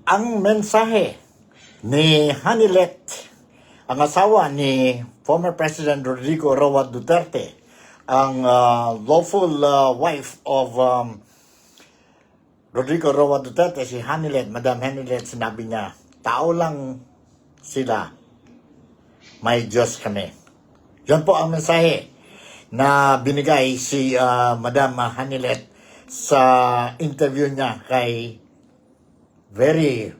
ang mensahe ni Hanilet, ang asawa ni former President Rodrigo Roa Duterte, ang lawful wife of Rodrigo Roa Duterte, si Hanilet, Madam Hanilet, sinabi niya, tao lang sila, may Diyos kami. Yan po ang mensahe na binigay si Madam Hanilet sa interview niya kay very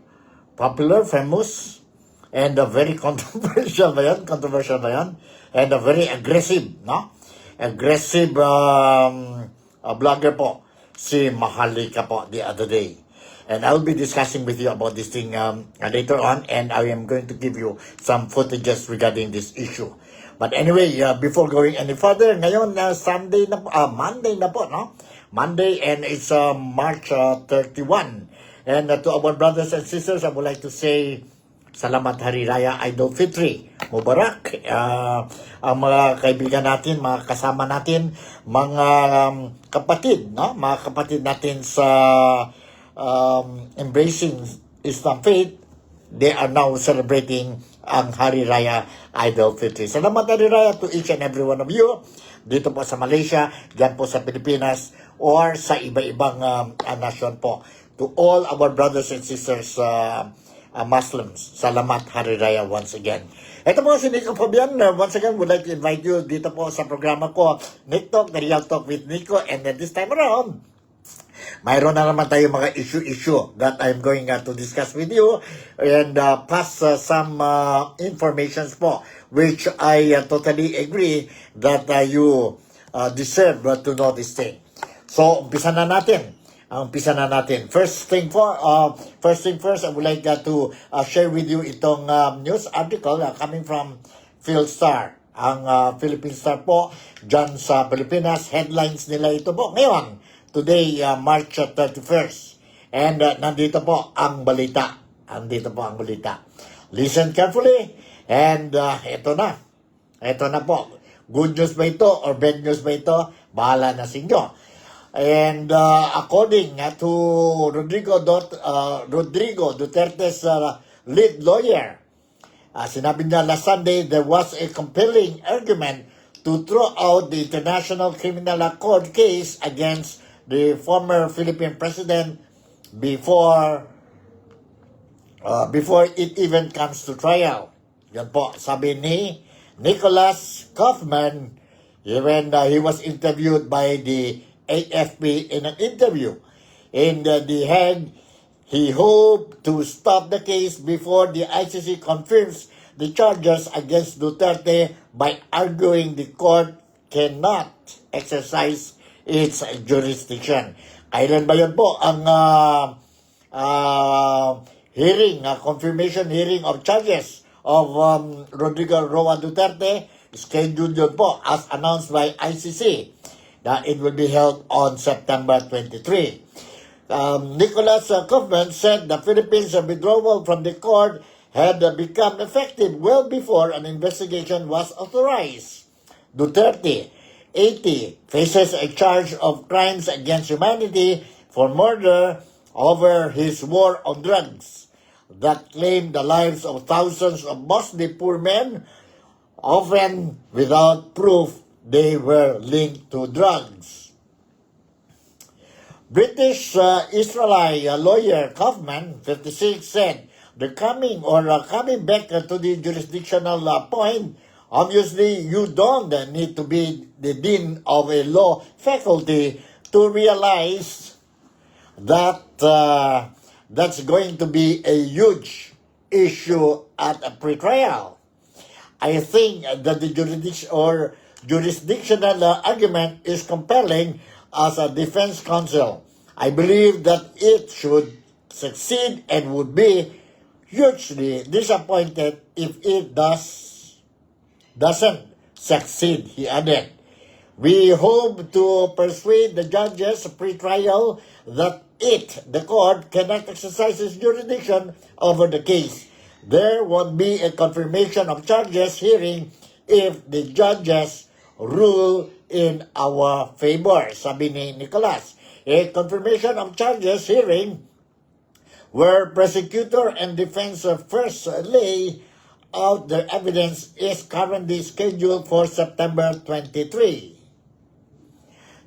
popular, famous, and very controversial ba yan? Controversial ba yan? And very aggressive, no? Aggressive blogger po, si Maharlika po, the other day. And I'll be discussing with you about this thing later on, and I am going to give you some footages regarding this issue. But anyway, before going any further, ngayon Sunday na po, Monday na po, no? Monday, and it's March 31. And to our brothers and sisters, I would like to say, Salamat Hari Raya Idul Fitri, Mubarak. Ang mga kaibigan natin, mga kasama natin, mga kapatid, no? Mga kapatid natin sa embracing Islam faith, they are now celebrating ang Hari Raya Idul Fitri. Salamat Hari Raya to each and every one of you, dito po sa Malaysia, dyan po sa Pilipinas, or sa iba-ibang nation po. To all our brothers and sisters Muslims, Salamat Hari Raya once again. Ito po si Nico Fabian. Once again, would like to invite you dito po sa programa ko, Nick Talk, The Real Talk with Nico. And then this time around, mayroon na naman tayo mga issue that I'm going to discuss with you and pass some informations po which I totally agree that you deserve to know this thing. So, umpisa na natin. First thing first, I would like to share with you itong news article coming from Philstar. Ang Philippine Star po, dyan sa Pilipinas, headlines nila ito po. Ngayon, today, March 31st. And nandito po ang balita. Listen carefully. And ito na. Ito na po. Good news ba ito or bad news ba ito? Bahala na sa inyo. And according to Rodrigo Duterte's lead lawyer, sinabi niya last Sunday, there was a compelling argument to throw out the International Criminal Court case against the former Philippine president before it even comes to trial. Yan po, sabi ni Nicholas Kaufman when he was interviewed by the AFP in an interview. In The Hague, he hoped to stop the case before the ICC confirms the charges against Duterte by arguing the court cannot exercise its jurisdiction. Kailan ba yan po ang confirmation hearing of charges of Rodrigo Roa Duterte? Scheduled yun po as announced by ICC. It will be held on September 23. Nicholas Kaufman said the Philippines' withdrawal from the court had become effective well before an investigation was authorized. Duterte, 80, faces a charge of crimes against humanity for murder over his war on drugs that claimed the lives of thousands of mostly poor men, often without proof they were linked to drugs. British Israeli lawyer Kaufman, 56, said the coming back to the jurisdictional point, obviously you don't need to be the dean of a law faculty to realize that that's going to be a huge issue at a pretrial. I think that the jurisdictional argument is compelling as a defense counsel. I believe that it should succeed and would be hugely disappointed if it doesn't succeed, he added. We hope to persuade the judges pre-trial that the court, cannot exercise its jurisdiction over the case. There won't be a confirmation of charges hearing if the judges rule in our favor, sabi ni Nicholas. A confirmation of charges hearing where prosecutor and defense first lay out their evidence is currently scheduled for September 23.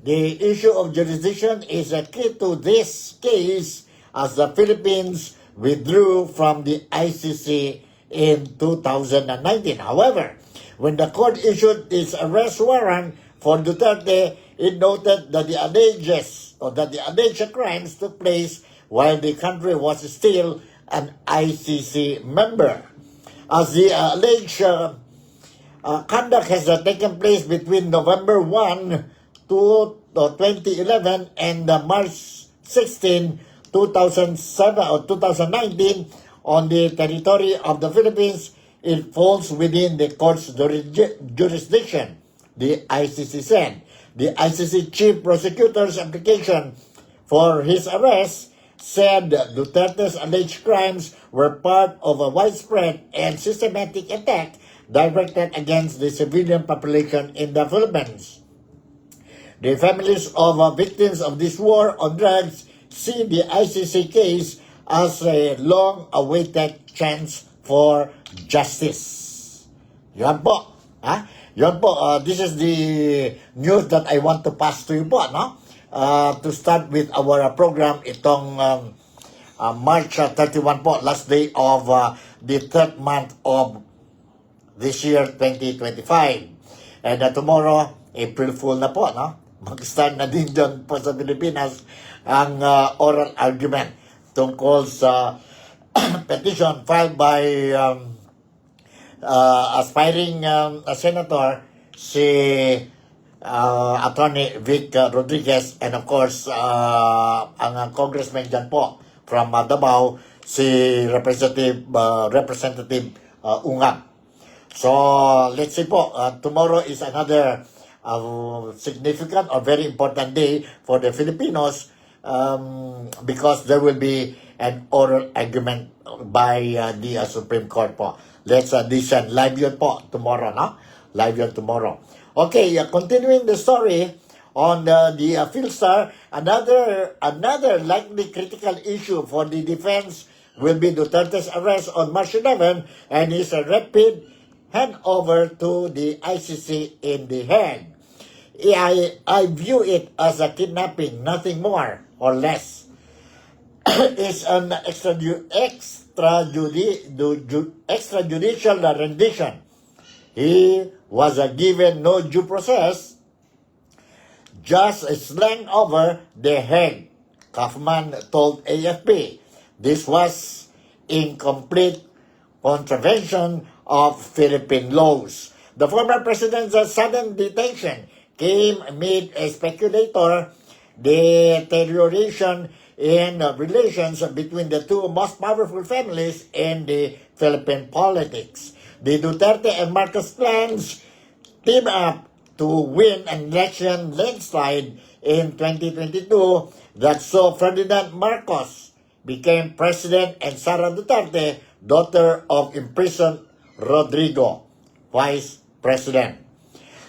The issue of jurisdiction is a key to this case as the Philippines withdrew from the ICC in 2019. However, when the court issued its arrest warrant for Duterte, it noted that the alleged crimes took place while the country was still an ICC member. As the alleged conduct has taken place between November 1 to 2011 and March 16, 2007 or 2019 on the territory of the Philippines, it falls within the court's jurisdiction, the ICC said. The ICC chief prosecutor's application for his arrest said Duterte's alleged crimes were part of a widespread and systematic attack directed against the civilian population in the Philippines. The families of victims of this war on drugs see the ICC case as a long-awaited chance for justice. Yan po. Yan po. This is the news that I want to pass to you po. No? To start with our program, itong March 31 po, last day of the third month of this year, 2025. And tomorrow, April Fool na po. No? Mag-start na din dyan po sa Pilipinas ang oral argument tungkol sa petition filed by aspiring senator si Attorney Vic Rodriguez and of course ang congressman dyan po from Davao si Representative Ungab. So let's see po, tomorrow is another significant or very important day for the Filipinos because there will be an oral argument by the Supreme Court po. Let's listen. Live yun po tomorrow, no? Live yun tomorrow. Okay, continuing the story on the Philstar, another likely critical issue for the defense will be Duterte's arrest on March 11 and his rapid handover to the ICC in The Hague. I view it as a kidnapping, nothing more or less. It's an extrajudicial rendition. He was given no due process, just slanged over The Hague, Kaufman told AFP. This was in complete contravention of Philippine laws. The former president's sudden detention came amid a speculator deterioration in relations between the two most powerful families in the Philippine politics. The Duterte and Marcos plans team up to win an election landslide in 2022 that saw Ferdinand Marcos became president and Sara Duterte, daughter of imprisoned Rodrigo, vice president.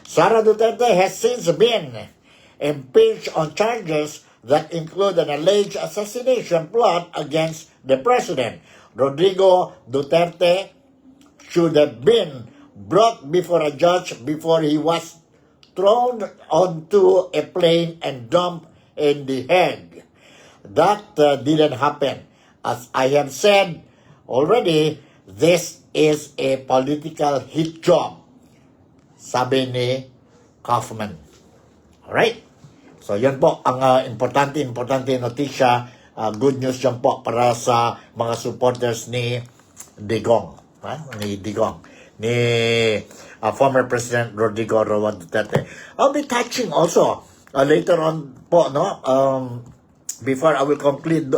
Sara Duterte has since been impeached on charges that include an alleged assassination plot against the president. Rodrigo Duterte should have been brought before a judge before he was thrown onto a plane and dumped in The Hague. That didn't happen. As I have said already, this is a political hit job, sabi ni Kaufman. Alright? So yan po ang importante notisya, good news yan po para sa mga supporters ni Digong, ni former President Rodrigo Roa Duterte. I'll be touching also later on po, no? Before I will conclude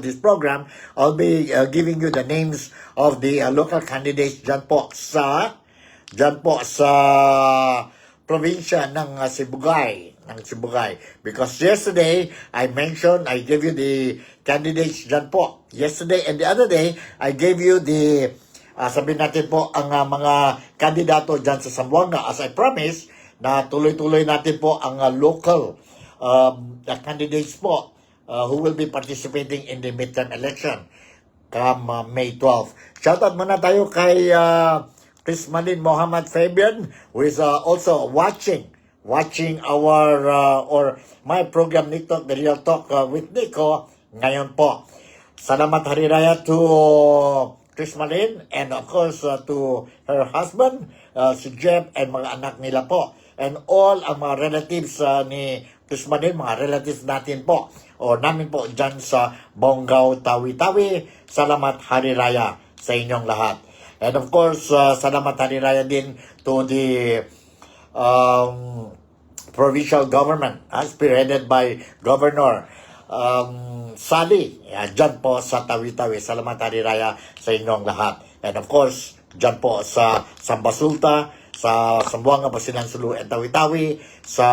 this program, I'll be giving you the names of the local candidates dyan po sa probinsya ng Sibugay. Because yesterday, I gave you the candidates dyan po. Yesterday and the other day, I gave you the, sabihin natin po, ang mga kandidato dyan sa Zamboanga. As I promised, na tuloy-tuloy natin po ang local candidates po who will be participating in the midterm election come May 12. Shoutout muna tayo kay Chris Malin Mohammed Fabian, who is also watching our or my program Nick Talk, The Real Talk with Nico ngayon po. Salamat Hari Raya to Chris Malin and of course to her husband, si Jeff and mga anak nila po. And all ang mga relatives ni Chris Malin, mga relatives natin po o namin po dyan sa Bonggao, Tawi-Tawi. Salamat Hari Raya sa inyong lahat. And of course, salamat Hari Raya din to the provincial government, spearheaded by Governor Sally, dyan po sa Tawi-Tawi. Salamat Hari Raya sa inyong lahat. And of course, dyan po sa Sambasulta, sa Sambuanga, Basilan, Sulu, and Tawi-Tawi, sa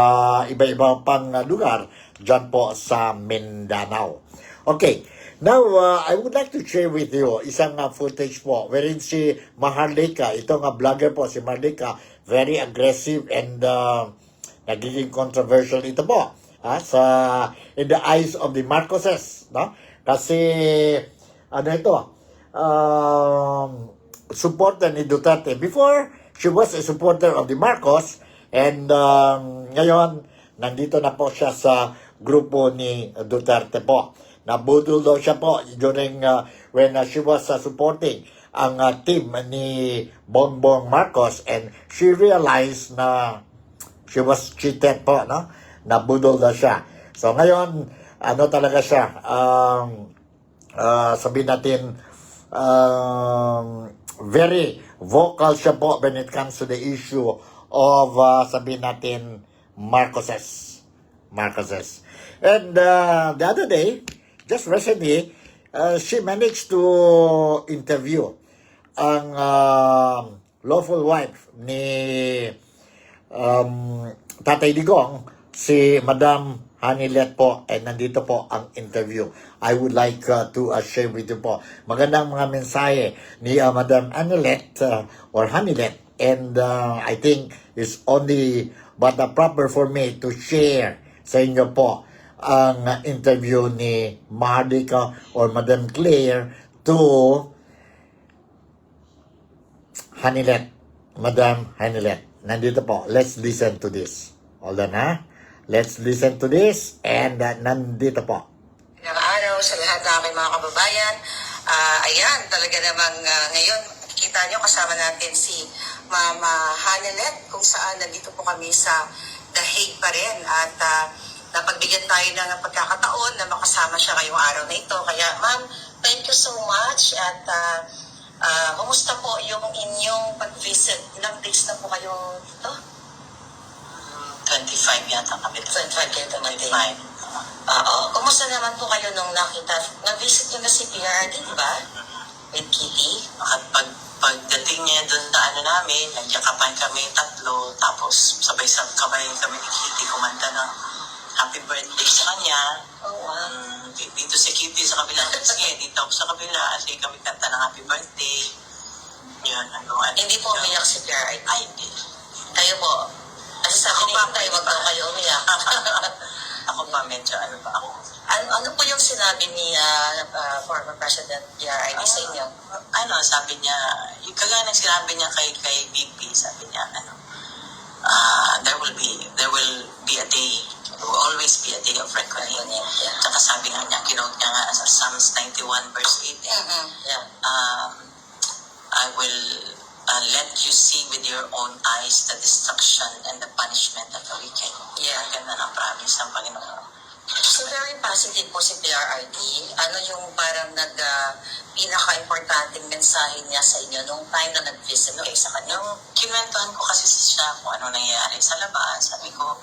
iba-iba pang lugar, dyan po sa Mindanao. Okay, now I would like to share with you isang footage po wherein si Maharlika, itong vlogger po, si Maharlika, very aggressive and nagiging controversial ito po in the eyes of the Marcoses, no? Kasi ano ito, supporter ni Duterte. Before, she was a supporter of the Marcos, and ngayon, nandito na po siya sa grupo ni Duterte po. Nabudol daw siya po during when she was supporting ang team ni Bongbong Marcos, and she realized na she was cheated po, no? Nabudol daw siya. So ngayon, ano talaga siya, sabihin natin, very vocal siya po when it comes to the issue of, sabihin natin, Marcoses. And the other day, just recently, she managed to interview ang lawful wife ni Tatay Digong, si Madam Hanilet po, and nandito po ang interview. I would like to share with you po. Magandang mga mensahe ni Madam Hanilet or Hanilet, and I think it's only but proper for me to share sa inyo po ang interview ni Maharlika or Madam Claire to Hanilet, Madam Hanilet. Nandito po. Let's listen to this. Hold on, ha? Let's listen to this, and nandito po. Ilang araw sa lahat ng aking mga kababayan. Ayan, talaga namang ngayon, kita nyo kasama natin si Mama Hanilet, kung saan nandito po kami sa The Hague pa rin. At napagbigyan tayo ng pagkakataon na makasama siya ngayong araw na ito. Kaya ma'am, thank you so much. At kumusta po yung inyong pag-visit? Ilang days na po kayo dito? 25 yata kami. 25 yata kami. 25. Oo. Kumusta naman po kayo nung nakita? Nag-visit nyo na si PRD, di ba? With Kitty? At pagdating niya doon sa ano namin, nagyakapan kami tatlo, tapos sabay-sabay kami ni Kitty kumanta ng happy birthday sa kanya. Oh, wow. Dito si Kitty sa kabila. Sige, dito ako sa kabila. Kasi kami kanta ng happy birthday. Yun. Hindi po umiyak si PRD. Ay, hindi. Kayo po. Kasi sabi ni Tay, wag daw kayo umiyak. Ako pa, medyo ano ba ako. Ano po yung sinabi ni former President PRD sa inyo? Sabi niya, yung kagaya ng sinabi niya kay BP, sabi niya, there will be a day, there will always be a day of reckoning. Yeah. Tsaka sabi nga niya, kinote niya nga sa Psalms 91 verse 8. Yeah. I will let you see with your own eyes the destruction and the punishment of the wicked. Yeah. Ang ganda ng promise ng Panginoon. So very positive po si PRRD. Ano yung parang pinaka-importanting mensahe niya sa inyo nung time na nag-visit kayo sa kanya? Nung kinwentuhan ko kasi siya kung ano nangyayari sa labas, sabi ko,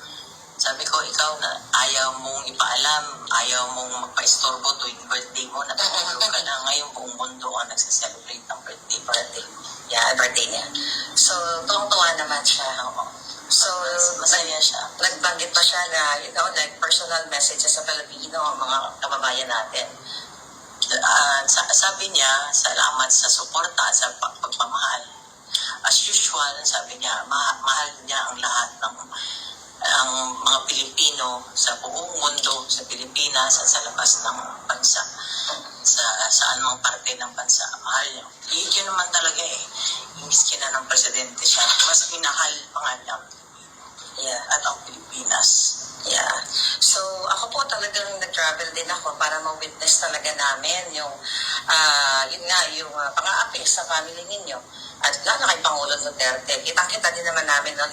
ikaw na ayaw mong ipaalam, ayaw mong magpa-istorbo tuwing birthday mo, natutulog ka na. Ngayon buong mundo ang nagse-celebrate ng birthday. Yeah, birthday niya. So, tuwang-tuwa naman siya. So, masaya siya. Nagbanggit pa siya na, like personal messages sa Pilipino, mga kababayan natin. Sabi niya, salamat sa suporta at sa pagmamahal. As usual, sabi niya, mahal niya ang lahat ng ang mga Pilipino sa buong mundo, sa Pilipinas at sa labas ng bansa, sa saan mang parte ng bansa. Mahal niyo. Yun naman talaga eh. Imbis na ng presidente siya, mas minahal pa nga niya. Yeah, at ang Pilipinas. Yeah. So, ako po talagang nag-travel din ako para ma-witness talaga namin yung, yun nga, yung pang-aapi sa family ninyo. At lalo kay Pangulo Duterte. Kitang-kita din naman namin ng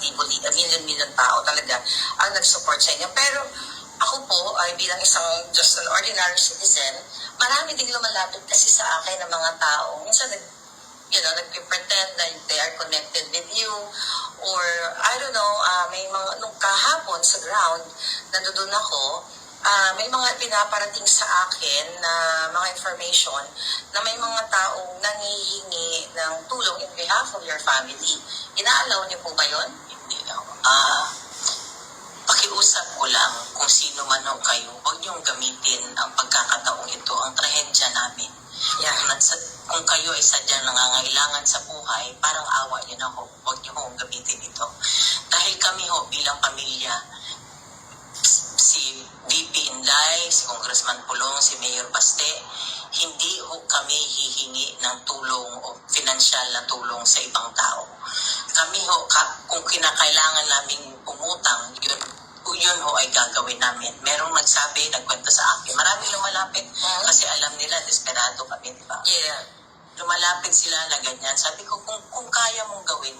million-million tao talaga ang nag-support sa inyo. Pero ako po, ay bilang isang just an ordinary citizen, marami ding lumalapit kasi sa akin ng mga tao. Minsan, nagpe-pretend na they are connected with you, or I don't know, may mga, nung kahapon sa ground, nandoon ako, may mga pinaparating sa akin na mga information na may mga taong nangihingi ng tulong in behalf of your family. Inaalaw niyo po ba yun? Hindi ako. Pakiusap ko lang kung sino man o kayo, huwag niyong gamitin ang pagkakataong ito, ang trahedya namin. Yeah. Kung kayo ay sadyang nangangailangan sa buhay, parang awa niyo na ho, huwag niyo hong gamitin ito. Dahil kami ho bilang pamilya, si VP Inday, si Congressman Pulong, si Mayor Baste, hindi ho kami hihingi ng tulong o financial na tulong sa ibang tao. Kami ho, kung kinakailangan naming umutang, yun ho ay gagawin namin. Merong nagkwento sa akin, maraming lumalapit kasi alam nila, desperado kami, di ba? Yeah. Lumalapit sila na ganyan. Sabi ko, kung kaya mong gawin,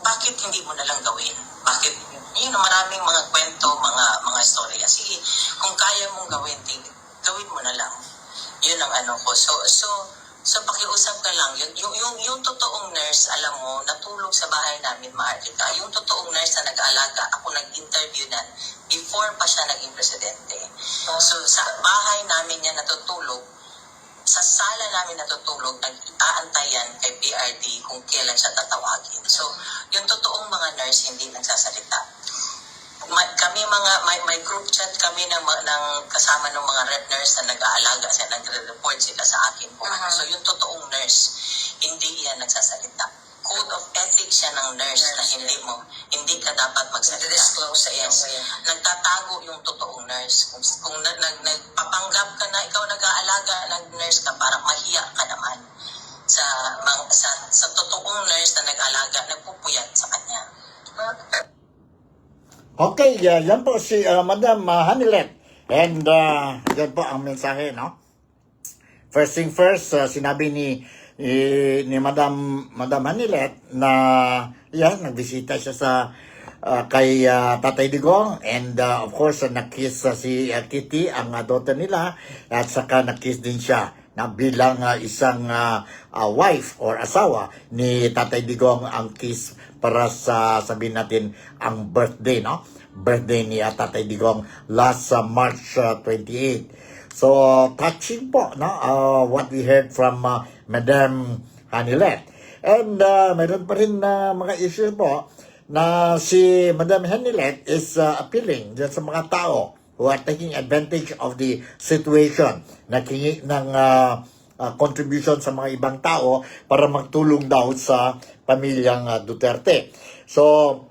bakit hindi mo na lang gawin? Bakit? Yun, maraming mga kwento, mga storya. Sige, kung kaya mong gawin, gawin mo na lang. Yun ang ano ko. So pakiusap ka lang, yung totoong nurse, alam mo, natulog sa bahay namin, Maharlika. Yung totoong nurse na nag-aalaga, ako nag-interview na before pa siya naging presidente. So sa bahay namin niya natutulog, sa sala namin natutulog, nag-aantayan kay PRD kung kailan siya tatawagin. So yung totoong mga nurse hindi nagsasalita. May group chat kami ng kasama ng mga red nurse na nag-aalaga siya, nagre-report sila sa akin po. So yung totoong nurse, hindi yan nagsasalita. Code of ethics siya ng nurse na hindi ka dapat magsalita. Disclose sa iyo. Yes. Nagtatago yung totoong nurse. Kung nagpapanggap ka na ikaw nag-aalaga ng nurse ka, parang mahiya ka naman sa totoong nurse na nag-aalaga, nagpupuyat sa kanya. Okay, yan po si Madam Hanilet. And yan po ang mensahe, no? First thing first, sinabi ni Madam Hanilet na nagbisita siya sa kay Tatay Digong, and of course nakiss si Kitty, ang daughter nila, at saka nakiss din siya na bilang isang wife or asawa ni Tatay Digong, ang kiss para sa, sabihin natin, ang birthday, no? Birthday ni Tatay Digong last March 28. So, touching po, no? What we heard from Madam Hanilet. And mayroon pa rin mga issues po na si Madam Hanilet is appealing dyan sa mga tao who are taking advantage of the situation, nakingi ng contribution sa mga ibang tao para magtulong daw sa pamilyang Duterte. So,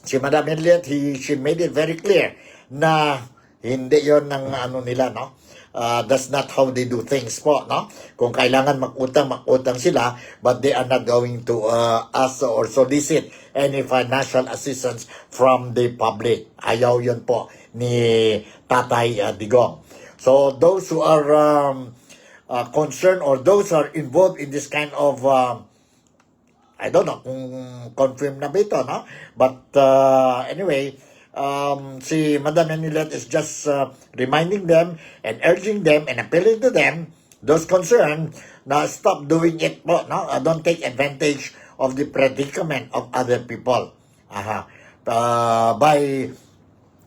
si Madam Hanilet, she made it very clear na hindi yon ng nila, no? That's not how they do things po, no? Kung kailangan mag-utang sila, but they are not going to ask or solicit any financial assistance from the public. Ayaw yun po ni Tatay Digong. So those who are concerned, or those who are involved in this kind of I don't know kung confirm na ba ito, no? But anyway, si Madam Hanilet is just reminding them and urging them and appealing to them, those concerned, na stop doing it po, no? Don't take advantage of the predicament of other people by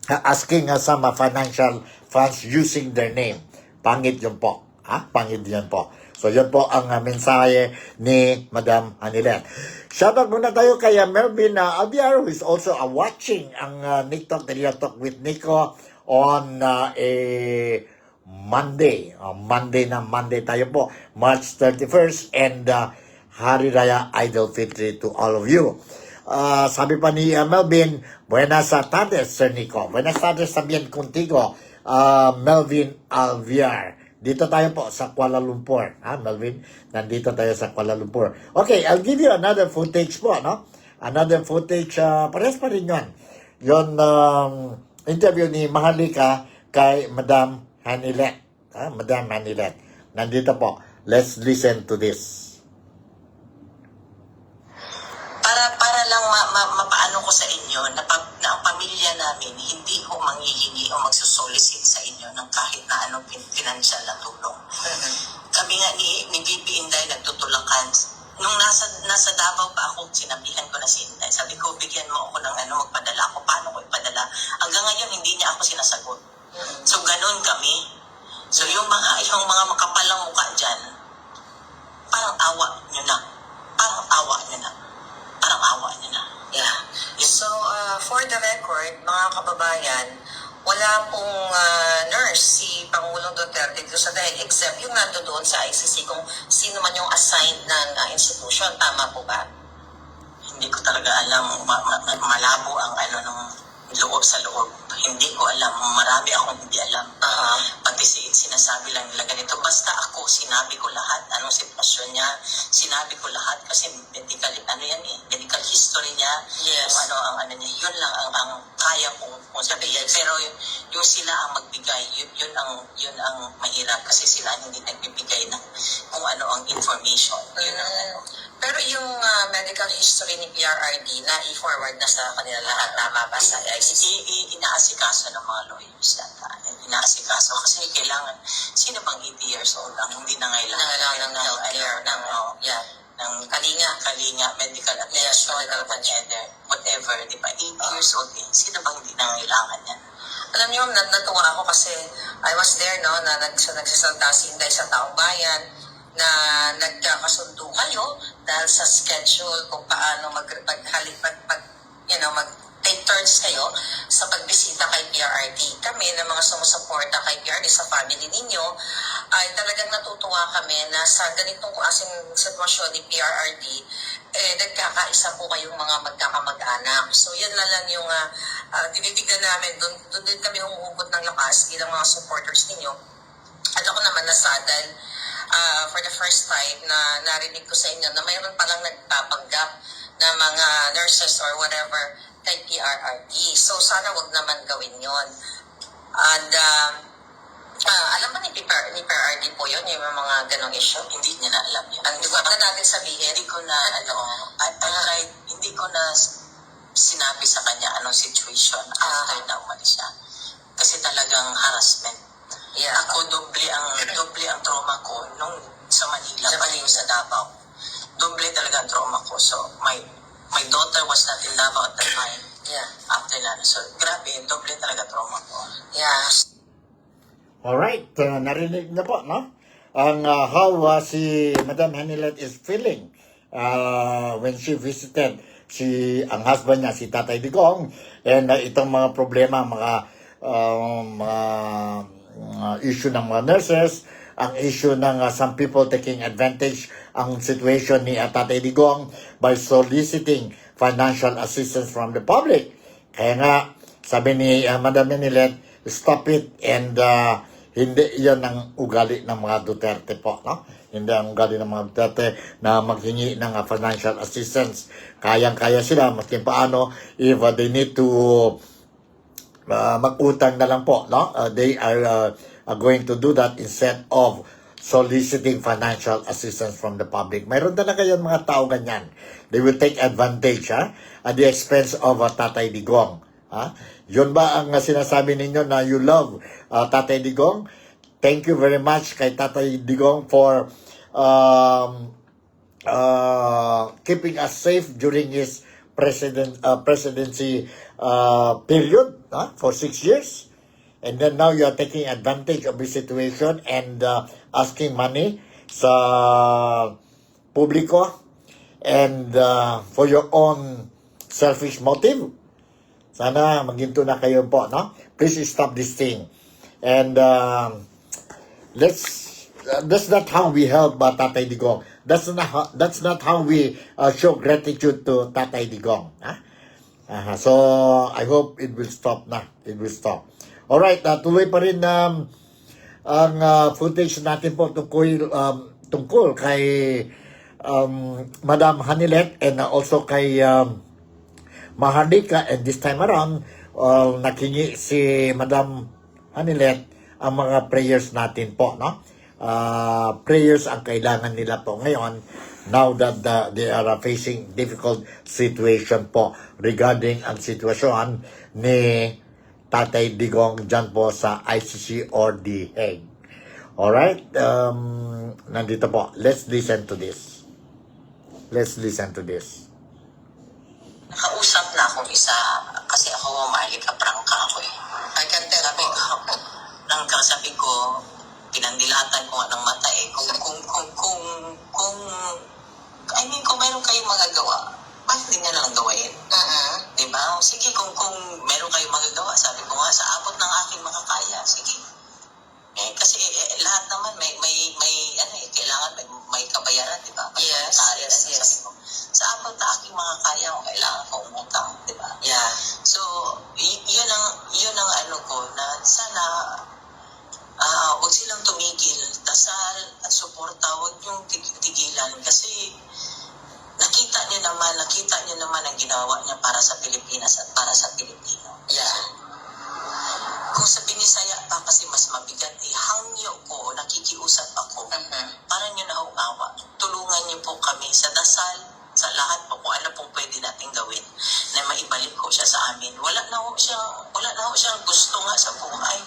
asking some financial funds using their name. Pangit yun po. Pangit yun po. So, yun po ang mensahe ni Madam Hanilet. Shoutout muna tayo kay Melvin Albiar, who is also watching ang Nick Talk, the Real Talk with Nico on a Monday. Monday tayo po, March 31st, and Hari Raya Idul Fitri to all of you. sabi pa ni Melvin, buenas tardes, Sir Nico. Buenas tardes también contigo, Melvin Alviar. Dito tayo po sa Kuala Lumpur. Melvin, nandito tayo sa Kuala Lumpur. Okay, I'll give you another footage po, no? Another footage, parehas pa rin yun. Yun, interview ni Maharlika kay Madam Hanilet. Madam Hanilet. Nandito po. Let's listen to this. Para lang mapaano ko sa inyo na ang pamilya namin hindi ko manghihingi o magsusolicit sa inyo ng kahit na anong financial na tulong. Kami nga ni Bibi Inday nagtutulakan. Nung nasa Davao pa ako, sinabihan ko na si Inday. Sabi ko, bigyan mo ako ng magpadala ako. Paano ko ipadala? Hanggang ngayon, hindi niya ako sinasagot. So, ganun kami. So, yung mga makapalang mukha dyan, parang awa nyo na. Parang awa nyo na. Parang awa nyo na. Yeah. So, for the record, mga kababayan, wala pong nurse si Pangulong Duterte dito sa dahil except yung nando doon sa ICC kung sino man yung assigned ng institution. Tama po ba? Hindi ko talaga alam. Malabo ang nung loob sa loob. Hindi ko alam. Marami akong hindi alam. Pati sinasabi lang nila ganito. Basta ako, sinabi ko lahat. Anong sitwasyon niya. Sinabi ko lahat kasi medical, medical history niya. Yes. Kung ang niya. Yun lang ang kaya kong sabihin. Pero yung sila ang magbigay, yun ang mahirap kasi sila hindi nagbibigay ng kung ano ang information. Yun ang Pero yung medical history ni PRRD na i-forward na sa kanila lahat, tama ba sa ICC? Inaasikaso ng mga lawyers yata. Inaasikaso kasi kailangan, sino bang 80 years old ang hindi na Nangailangan ng healthcare, ng kalinga, medical attention, whatever, di ba? 80 years old din. Sino bang hindi nangailangan yan? Alam niyo, natuwa ako kasi I was there, no, na nagsasalta si Inday sa Taong Bayan, na nagkakasundo kayo dahil sa schedule kung paano mag-take turns kayo sa pagbisita kay PRRD. Kami na mga sumusuporta kay PRRD sa family ninyo, ay talagang natutuwa kami na sa ganitong klaseng sitwasyon ni PRRD, nagkakaisa po kayong mga magkakamag-anak. So yan na lang yung tinitignan namin. Doon din kami humuhugot ng lakas bilang mga supporters ninyo. At ako naman nasadal for the first time na narinig ko sa inyo na mayroon palang nagpapanggap na mga nurses or whatever kay PRRD. So sana wag naman gawin yon. And alam ba ni PRRD po yun, yung mga ganong issue? Hindi niya na alam yun. Hindi ko na natin sabihin. Hindi ko na, hindi ko na sinabi sa kanya anong situation after na umalis siya. Kasi talagang harassment. Yeah. Ako, doble ang trauma ko nung sa Manila, sa Davao. Doble talaga ang trauma ko. So, my daughter was not in Davao at the time. Yeah. After that. So, grabe, doble talaga trauma ko. Yeah. Alright, narinig na po, no? Ang how si Madam Hanilet is feeling when she visited ang husband niya, si Tatay Digong, and itong mga problema, mga issue ng mga nurses, ang issue ng some people taking advantage ang situation ni Tatay Digong by soliciting financial assistance from the public. Kaya nga, sabi ni Madam Hanilet, stop it, and hindi yan ang ugali ng mga Duterte po, no? Hindi ang ugali ng mga Duterte na maghingi ng financial assistance. Kayang-kaya sila, maski paano, if they need to mag-utang na lang po, no? They are going to do that instead of soliciting financial assistance from the public. Mayroon talaga yan mga tao ganyan. They will take advantage at the expense of Tatay Digong. Yun ba ang sinasabi ninyo na you love Tatay Digong? Thank you very much kay Tatay Digong for keeping us safe during his presidency period for 6 years. And then now you are taking advantage of the situation and asking money sa publiko and for your own selfish motive. Sana maginto na kayo po, no? Please stop this thing. And that's not how we help Tatay Digong. that's not how we show gratitude to Tatay Digong. So I hope it will stop na. It will stop. Alright, tuloy pa rin ang footage natin po tungkol kay Madam Hanilet and also kay Maharlika, and this time around nakingi si Madam Hanilet ang mga prayers natin po, no? Prayers ang kailangan nila po ngayon now that they are facing difficult situation po regarding ang sitwasyon ni Tatay Digong dyan po sa ICC or The Hague. Alright, nandito po. Let's listen to this. Nakausap na akong isa, kasi ako mahilig ka prangka ako eh. I can tell po. Prangka, sabi ko, pinandilatan ko nga ng mata eh. Kung meron kayong magagawa, bakit hindi nga lang gawain? Diba? Sige, kung meron kayong magagawa, sabi ko nga, sa abot ng aking makakaya, sige. Kasi lahat naman kailangan may kabayaran, di ba? Yes. Sabi ko, sa abot na aking makakaya, kailangan ko umutang, di ba? Yeah. So, yun ang ano ko, na sana huwag silang tumigil, dasal at suporta, huwag yung tigilan, kasi nakita niyo naman ang ginawa niya para sa Pilipinas at para sa Pilipino. Yeah. Kung sa Binisaya pa kasi mas mabigat, hangyo ko, nakikiusap ako, para niyo na umawa. Tulungan niyo po kami sa dasal, sa lahat po, kung ano pong pwede nating gawin na maibalik ko siya sa amin. Wala na ho siyang gusto nga sa buhay.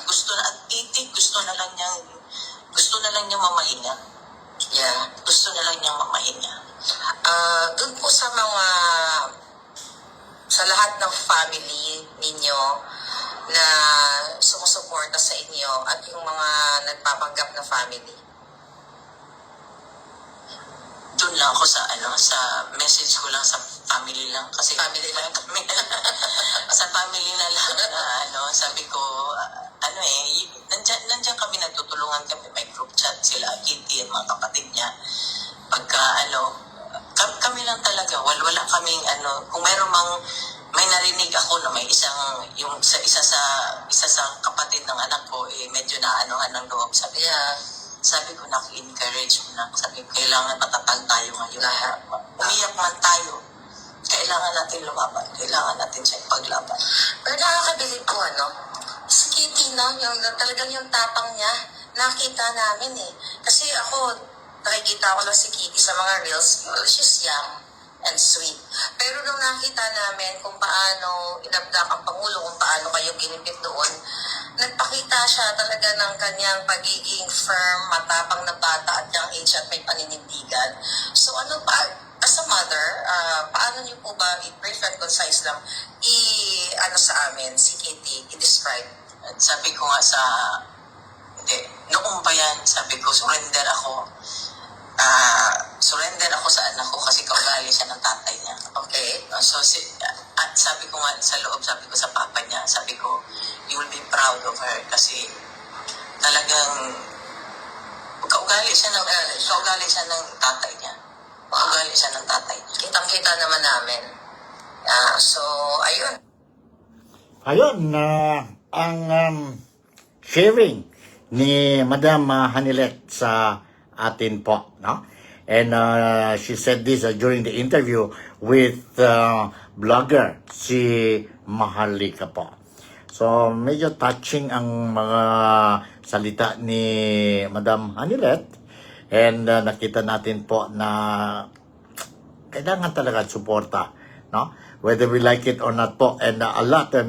Gusto na at titig, gusto na lang niyang mamahinga. Yeah. Gusto na lang niyang mamahinga. Doon po sa lahat ng family ninyo na sumusuporta sa inyo at yung mga nagpapanggap na family. Doon lang ako sa message ko lang sa family lang, kasi family lang kami. Sa family na lang sabi ko nandiyan kami, nagtutulungan kami, may group chat sila, Kitty at mga kapatid niya. Pagka kami lang talaga, wala kaming kung may narinig ako na may isa sa kapatid ng anak ko medyo naanohan ng loob, sabi ko naki-encourage mo na, sabi ko kailangan matatag tayo ngayon. Umiyak man tayo, kailangan natin lumaban, kailangan natin siya ipaglaban. Pero nakakabilib po si Kitty, talagang yung tapang niya, nakita namin Kasi ako, nakikita ko lang si Kitty sa mga reels, she's young and sweet. Pero nung nakita namin kung paano inabdak ang Pangulo, kung paano kayo ginipit doon, nagpakita siya talaga ng kanyang pagiging firm, matapang na bata at young age at may paninindigan. So as a mother, paano niyo po ba, i-brief and concise lang, sa amin, si Kitty, i-describe? At sabi ko nga noong pa yan, sabi ko, surrender ako sa anak ko kasi kaugali siya ng tatay niya. Okay. At sabi ko nga sa loob, sabi ko sa papa niya, sabi ko, you will be proud of her kasi talagang kaugali siya ng tatay niya. Kaugali siya ng tatay niya. Kitang-kita naman namin. So, ayun. Ayun, ang sharing ni Madam Hanilet sa atin po, no? And she said this during the interview with blogger si Maharlika po. So medyo touching ang mga salita ni Madam Hanilet, and nakita natin po na kailangan talaga suporta, no? Whether we like it or not po, and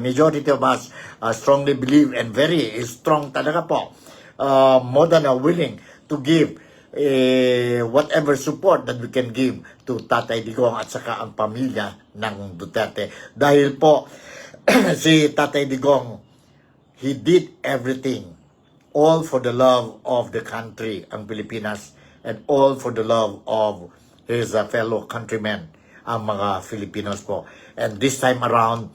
majority of us strongly believe and very strong talaga po, more than willing to give whatever support that we can give to Tatay Digong at saka ang pamilya ng Duterte. Dahil po, si Tatay Digong, he did everything, all for the love of the country, ang Pilipinas, and all for the love of his fellow countrymen, ang mga Filipinos po. And this time around,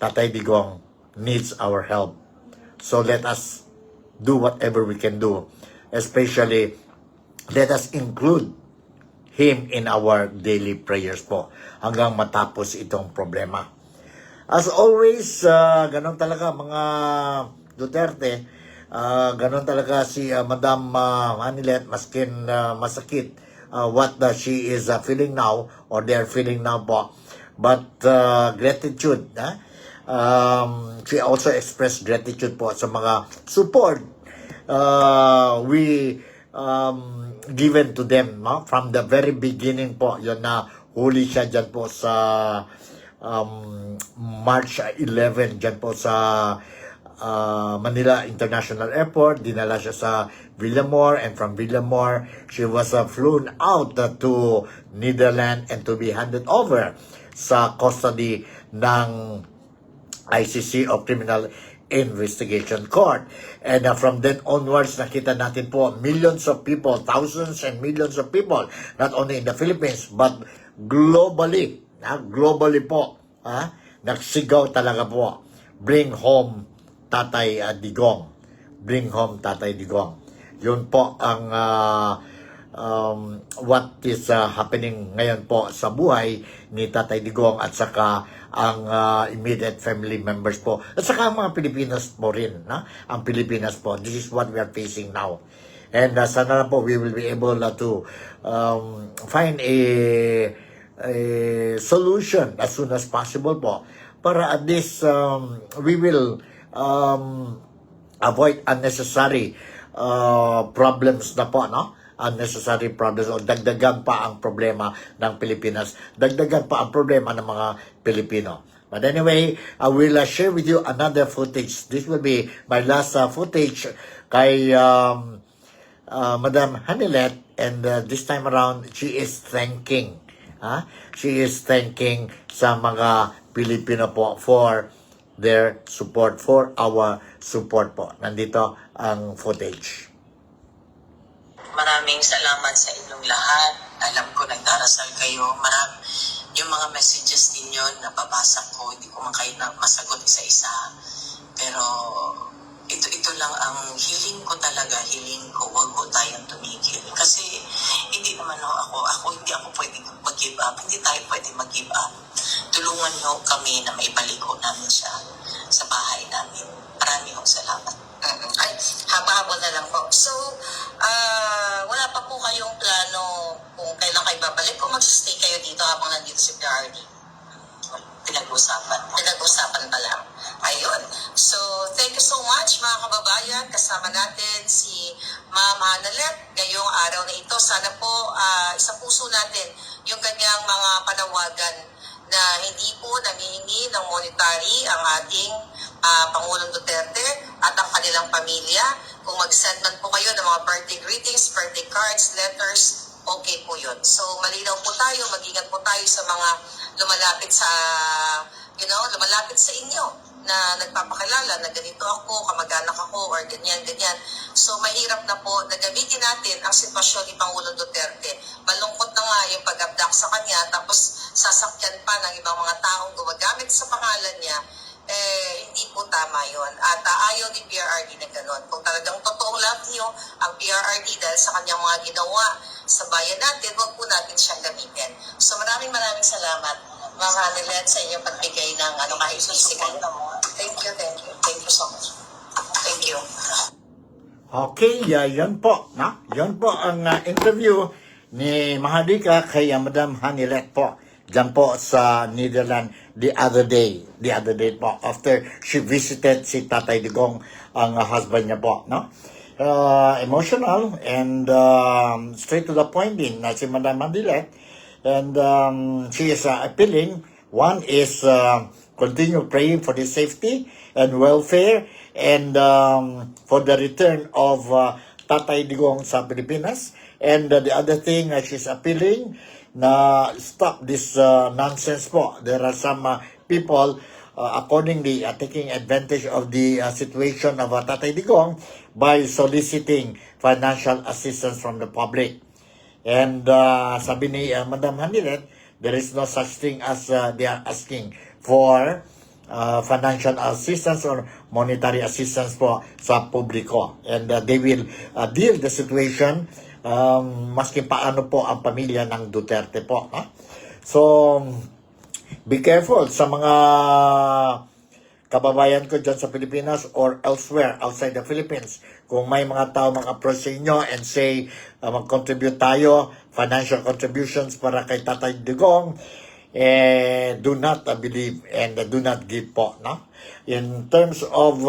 Tatay Digong needs our help. So let us do whatever we can do, especially let us include him in our daily prayers po hanggang matapos itong problema. As always, ganon talaga mga Duterte, ganon talaga si Madam Hanilet, maskin masakit what she is feeling now or they are feeling now po. But gratitude, she also expressed gratitude po sa mga support we given to them from the very beginning po. Yun na huli siya dyan po sa March 11 dyan po sa Manila International Airport. Dinala siya sa Villamor, and from Villamor she was flown out to Netherlands and to be handed over sa custody ng ICC of Criminal Investigation Court. And from then onwards, nakita natin po millions of people, thousands and millions of people, not only in the Philippines, but globally, globally po, nagsigaw talaga po, bring home Tatay Digong. Bring home Tatay Digong. Yun po ang what is happening ngayon po sa buhay ni Tatay Digong at saka ang immediate family members po. At saka ang mga Pilipinas po rin. Ang Pilipinas po. This is what we are facing now. And sana na po we will be able to find a solution as soon as possible po. Para at least we will avoid unnecessary problems na po, unnecessary problems o dagdagan pa ang problema ng Pilipinas, dagdagan pa ang problema ng mga Pilipino. But anyway, I will share with you another footage. This will be my last footage kay Madam Hanilet, and this time around she is thanking she is thanking sa mga Pilipino po for their support, for our support po. Nandito ang footage. Maraming salamat sa inyong lahat. Alam ko nagdarasal kayo. Yung mga messages ninyo, nababasa ko. Hindi ko man kayo na masagot isa-isa. Pero ito lang ang hiling ko talaga. Hiling ko, huwag ko tayong tumigil. Kasi hindi naman ako hindi ako pwedeng mag-give up. Hindi tayo pwedeng mag-give up. Tulungan nyo kami na maibalik ko namin siya sa bahay namin. Maraming salamat. Ay, haba-haba na lang po. So, wala pa po kayong plano kung kailan kayo babalik o magsistay kayo dito habang nandito si PRD? Pinag-usapan pa lang. Ayun. So, thank you so much mga kababayan. Kasama natin si Ma'am Hanilet ngayong araw na ito. Sana po sa puso natin yung kanyang mga panawagan na hindi po namihingi ng monetary ang ating Pangulong Duterte at ang kanilang pamilya. Kung mag-send man po kayo ng mga birthday greetings, birthday cards, letters, okay po yun. So, malinaw po tayo, mag-ingat po tayo sa mga lumalapit sa, lumalapit sa inyo na nagpapakilala na ganito ako, kamag-anak ako, or ganyan. So, mahirap na po na gamitin natin ang sitwasyon ni Pangulong Duterte. Malungkot na nga yung pag-abduct sa kanya, tapos sasakyan pa ng ibang mga taong gumagamit sa pangalan niya. Hindi po tama yon. At ayaw ni PRRD na gano'n. Kung talagang totoong love niyo ang PRRD dahil sa kanyang mga ginawa sa bayan natin, huwag po natin siyang gamitin. So maraming salamat, Ma'am Hanilet, sa inyong pagbigay ng kahit physical. Thank you so much. Thank you. Okay, yan po. Yan po ang interview ni Mahadika kay Madam Hanilet po. Diyan po sa Netherlands the other day po, after she visited si Tatay Digong, ang husband niya po, emotional and straight to the point din na si Madam Hanilet, and she is appealing. One is continue praying for the safety and welfare and for the return of Tatay Digong sa Pilipinas, and the other thing she's appealing na stop this nonsense po. There are some people accordingly taking advantage of the situation of Tatay Digong by soliciting financial assistance from the public. And sabi ni Madam Hanilet, there is no such thing as they are asking for financial assistance or monetary assistance po sa publiko. And they will deal the situation maski paano po ang pamilya ng Duterte po. Ha? So, be careful sa mga kababayan ko dyan sa Pilipinas or elsewhere outside the Philippines. Kung may mga tao mag-approach sa inyo and say, mag-contribute tayo, financial contributions para kay Tatay Digong, do not believe and do not give po. No? In terms of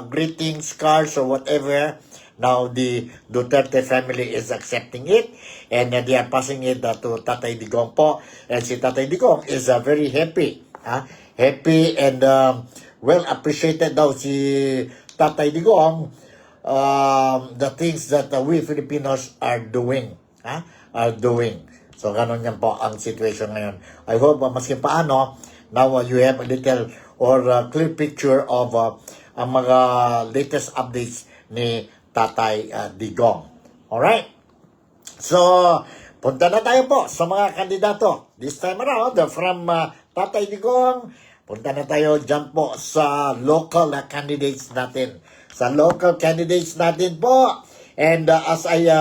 greetings, cards, or whatever, now the Duterte family is accepting it and they are passing it to Tatay Digong po. And si Tatay Digong is very happy. Happy and well appreciated daw si Tatay Digong the things that we Filipinos are doing. Are doing. So, ganun yan po ang situation ngayon. I hope, maski paano, now you have a little or clear picture of ang mga latest updates ni Tatay Digong. Alright? So, punta na tayo po sa mga kandidato. This time around, from Tatay Digong, punta na tayo dyan po sa local candidates natin. Sa local candidates natin po. And as I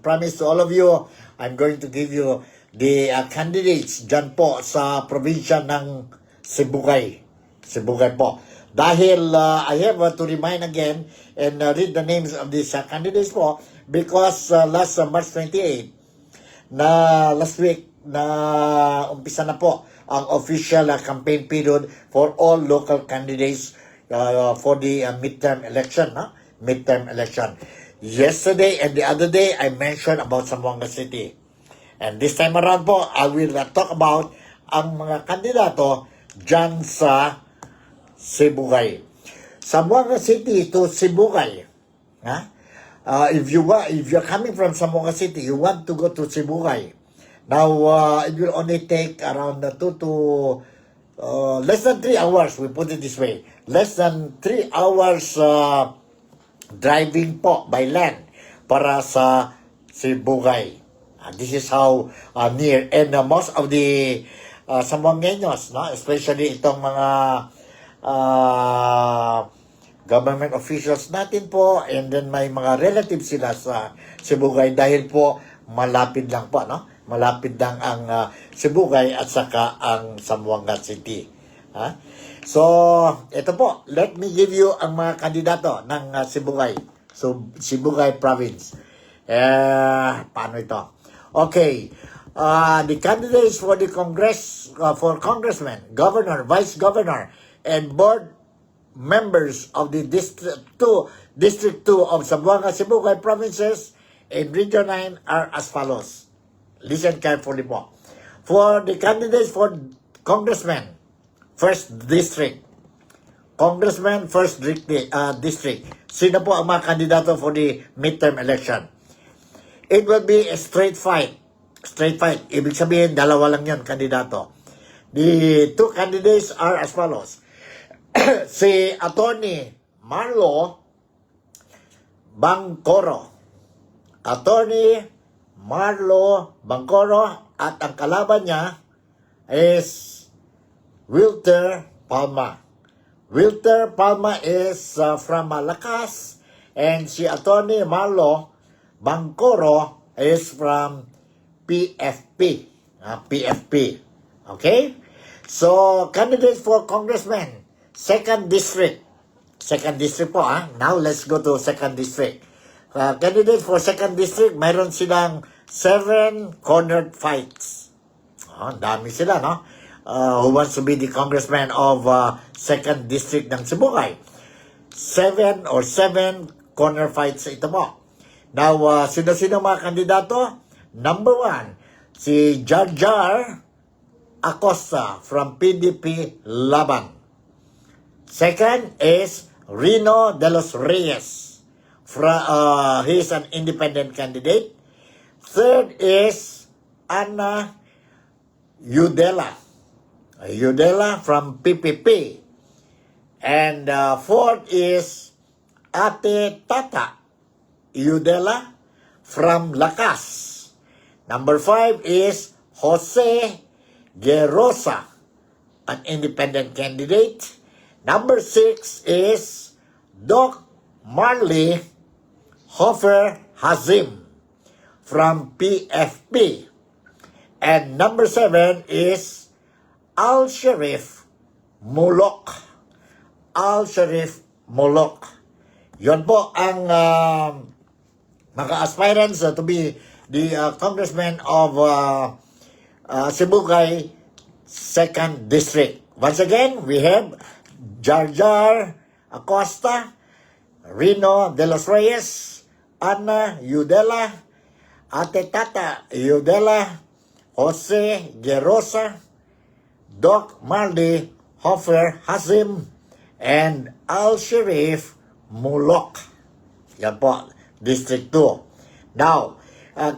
promised to all of you, I'm going to give you the candidates dyan po sa probinsya ng Sibugay. Sibugay po. Dahil I have to remind again and read the names of these candidates po because last March 28, na last week, na umpisa na po ang official campaign period for all local candidates for the midterm election. Midterm election. Yesterday and the other day, I mentioned about Zamboanga City. And this time around po, I will talk about ang mga kandidato dyan sa Sibugay. Zamboanga City to Sibugay. If you're coming from Zamboanga City, you want to go to Sibugay. Now, it will only take around 2 to less than 3 hours, we put it this way. Less than 3 hours driving po by land para sa Sibugay. This is how near. And most of the Zamboangueños, especially itong mga government officials natin po, and then may mga relatives sila sa Sibugay dahil po malapit lang po, malapit lang ang Sibugay at saka ang Zamboanga City. So, ito po, let me give you ang mga kandidato ng Sibugay. So, Sibugay Province. Paano ito? Okay. The candidates for the Congress, for congressman, governor, vice governor, and board members of the District 2 of Zamboanga Sibugay provinces in Region 9 are as follows. Listen carefully po. For the candidates for congressman, First District. Congressman, First District. Sino po ang mga kandidato for the midterm election? It will be a straight fight. Straight fight. Ibig sabihin, dalawa lang yan kandidato. The two candidates are as follows. Si Attorney Marlo Bangcoro. Attorney Marlo Bangcoro at ang kalaban niya is Wilter Palma. Wilter Palma is from Lakas and si Attorney Marlo Bangcoro is from PFP. PFP. Okay? So, candidates for congressman, second district. Second district po, Now, let's go to second district. Candidate for second district, mayroon silang 7 cornered fights. Dami sila, who wants to be the congressman of second district ng Sibugay. 7 corner fights ito mo. Now, sino-sino mga kandidato? Number 1, si Jar Jar Acosta from PDP Laban. Second is Rino de los Reyes. He is an independent candidate. Third is Ana Yudela. Yudela from PPP. And fourth is Ate Tata Yudela from Lakas. Number 5 is Jose Gerosa, an independent candidate. Number 6 is Doc Marley Hofer Hazim from PFP. And number 7 is Al-Sharif Mulok. Al-Sharif Mulok. Yon po ang mga aspirants to be the congressman of Sibugay 2nd District. Once again, we have Jarjar Acosta, Rino de los Reyes, Ana Yudela, Ate Tata Yudela, Jose Gerosa, Doc Marley Hofer Hazim, and Al-Sharif Mulok. Yan po, District 2. Now,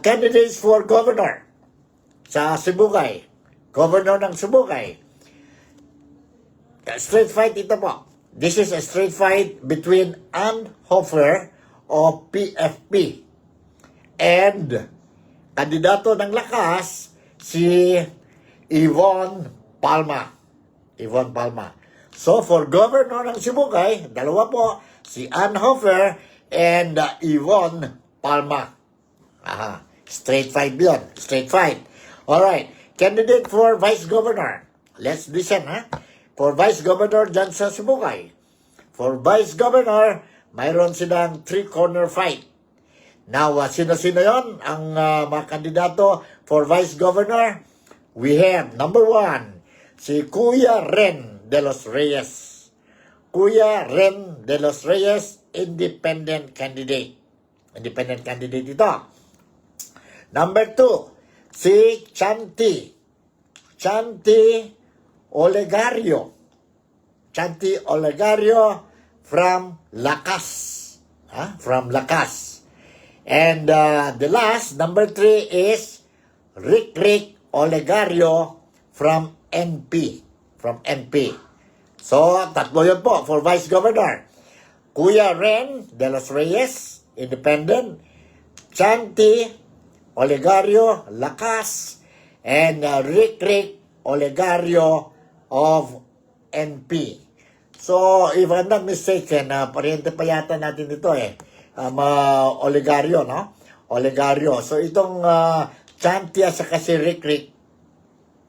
candidates for governor sa Sibugay. Governor ng Sibugay. Straight fight ito po. This is a straight fight between Ann Hofer o PFP and kandidato ng lakas si Yvonne Palma. Yvonne Palma. So, for governor ng Sibugay, dalawa po, si Ann Hofer and Yvonne Palma. Aha. Straight fight yun. Straight fight. Alright. Candidate for vice governor. Let's listen, ha? For vice governor dyan sa Sibugay. For vice governor, mayroon silang 3-corner fight. Now, sino-sino yon ang mga kandidato for vice governor? We have, number 1, si Kuya Ren de los Reyes. Kuya Ren de los Reyes, independent candidate. Independent candidate ito. Number 2, si Chanti Olegario. Chanti Olegario from Lakas. From Lakas. And the last, number 3, is Rick Olegario from NP. From NP. So, tatlo yun po for Vice Governor. Kuya Ren de los Reyes, independent. Chanti Olegario, Lakas. And Rick Olegario of NP. So, if I'm not mistaken, pariente pa yata natin ito Olegario, no? Olegario. So, itong Chanti at saka si Rick,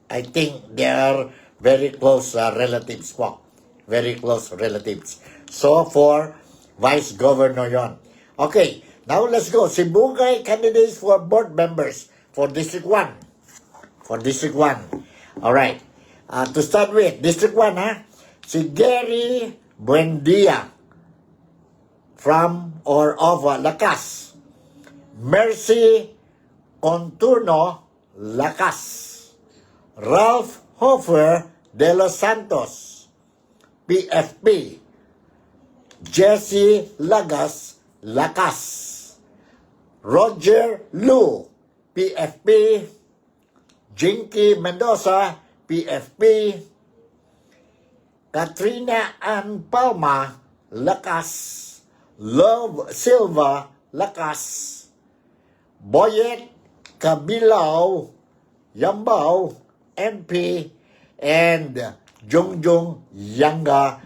I think they are very close relatives po. Very close relatives. So, for Vice Governor yon. Okay, now let's go. Sibugay candidates for board members for District 1. For District 1. Alright. To start with, District 1, si Gary Buendia from or of Lakas. Mercy Conturno, Lakas. Ralph Hofer de los Santos, PFP. Jesse Lagas, Lakas. Roger Lu, PFP. Jinky Mendoza, PFP. Katrina Ann Palma, Lakas. Love Silva, Lakas. Boyet Kabilao, Yambao, NP, and Jongjong Yanga,